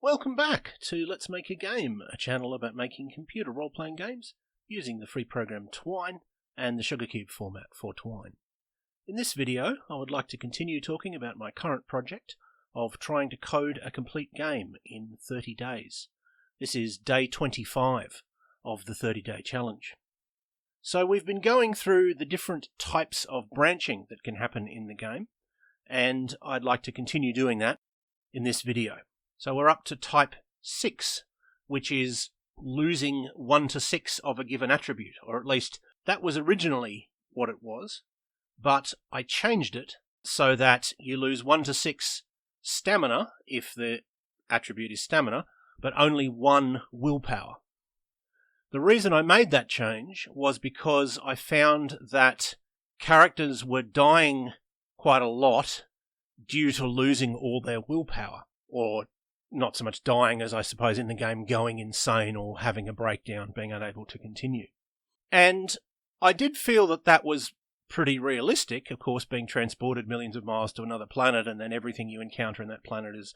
Welcome back to Let's Make a Game, a channel about making computer role-playing games using the free program Twine and the Sugarcube format for Twine. In this video, I would like to continue talking about my current project of trying to code a complete game in 30 days. This is day 25 of the 30-day challenge. So we've been going through the different types of branching that can happen in the game, and I'd like to continue doing that in this video. So we're up to type 6, which is losing 1 to 6 of a given attribute, or at least that was originally what it was, but I changed it so that you lose 1 to 6 stamina if the attribute is stamina, but only 1 willpower. The reason I made that change was because I found that characters were dying quite a lot due to losing all their willpower, or not so much dying as I suppose in the game going insane or having a breakdown, being unable to continue. And I did feel that that was pretty realistic, of course, being transported millions of miles to another planet and then everything you encounter in that planet is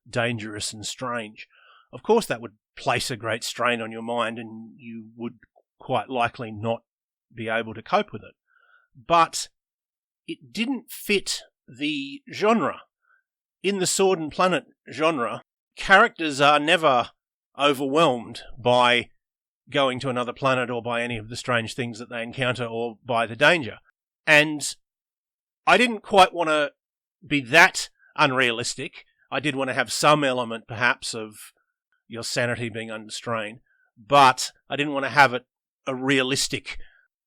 dangerous and strange. Of course that would place a great strain on your mind and you would quite likely not be able to cope with it. But it didn't fit the genre. In the Sword and Planet genre, characters are never overwhelmed by going to another planet or by any of the strange things that they encounter or by the danger. And I didn't quite want to be that unrealistic. I did want to have some element, perhaps, of your sanity being under strain, but I didn't want to have it a realistic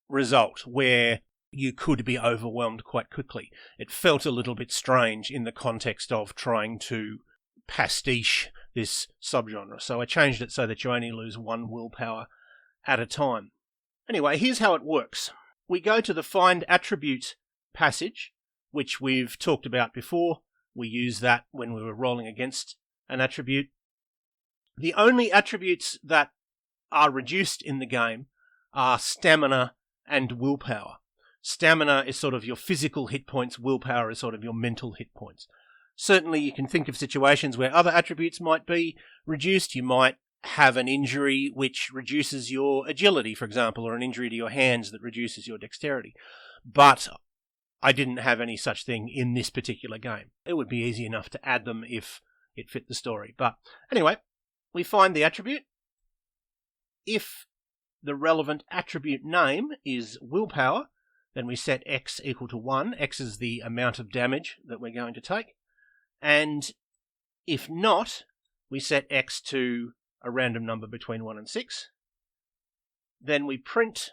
result where you could be overwhelmed quite quickly. It felt a little bit strange in the context of trying to pastiche this subgenre, so I changed it so that you only lose 1 willpower at a time. Anyway, here's how it works. We go to the Find Attribute passage, which we've talked about before. We used that when we were rolling against an attribute. The only attributes that are reduced in the game are stamina and willpower. Stamina is sort of your physical hit points, willpower is sort of your mental hit points. Certainly you can think of situations where other attributes might be reduced. You might have an injury which reduces your agility, for example, or an injury to your hands that reduces your dexterity. But I didn't have any such thing in this particular game. It would be easy enough to add them if it fit the story. But anyway, we find the attribute. If the relevant attribute name is willpower, then we set x equal to 1. X is the amount of damage that we're going to take. And if not, we set x to a random number between 1 and 6. Then we print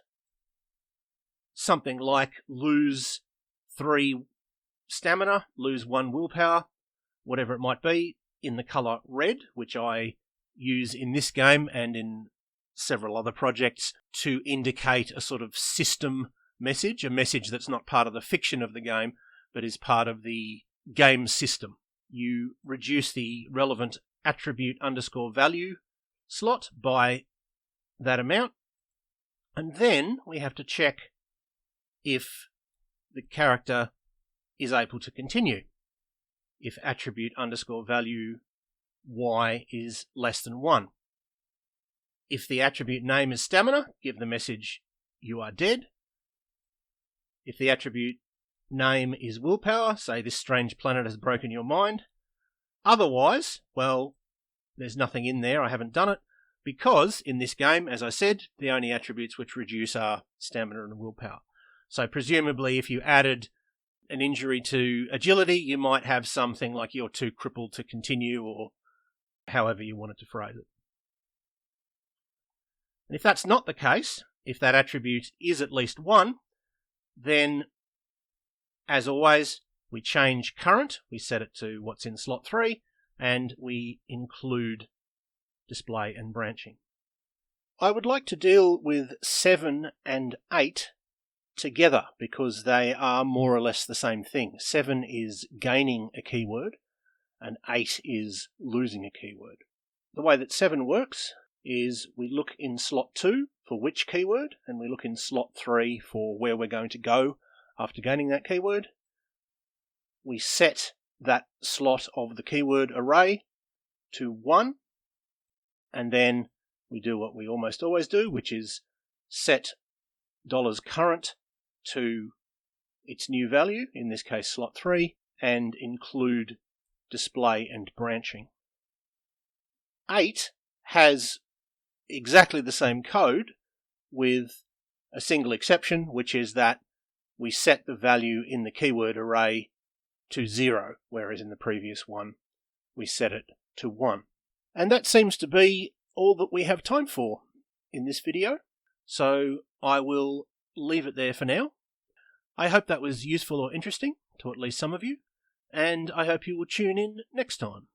something like lose 3 stamina, lose 1 willpower, whatever it might be, in the colour red, which I use in this game and in several other projects to indicate a sort of system message, a message that's not part of the fiction of the game, but is part of the game system. You reduce the relevant attribute underscore value slot by that amount, and then we have to check if the character is able to continue. If attribute underscore value y is less than 1. If the attribute name is stamina, give the message you are dead. If the attribute name is willpower, say this strange planet has broken your mind. Otherwise, well, there's nothing in there, I haven't done it, because in this game, as I said, the only attributes which reduce are stamina and willpower. So presumably if you added an injury to agility, you might have something like you're too crippled to continue, or however you wanted to phrase it. And if that's not the case, if that attribute is at least 1, then, as always, we change current, we set it to what's in slot 3, and we include display and branching. I would like to deal with 7 and 8 together because they are more or less the same thing. 7 is gaining a keyword, and 8 is losing a keyword. The way that 7 works is we look in slot 2 for which keyword, and we look in slot 3 for where we're going to go after gaining that keyword. We set that slot of the keyword array to 1, and then we do what we almost always do, which is set $current to its new value, in this case slot 3, and include display and branching. 8 has exactly the same code with a single exception, which is that we set the value in the keyword array to 0, whereas in the previous one we set it to 1. And that seems to be all that we have time for in this video, so I will leave it there for now. I hope that was useful or interesting to at least some of you, and I hope you will tune in next time.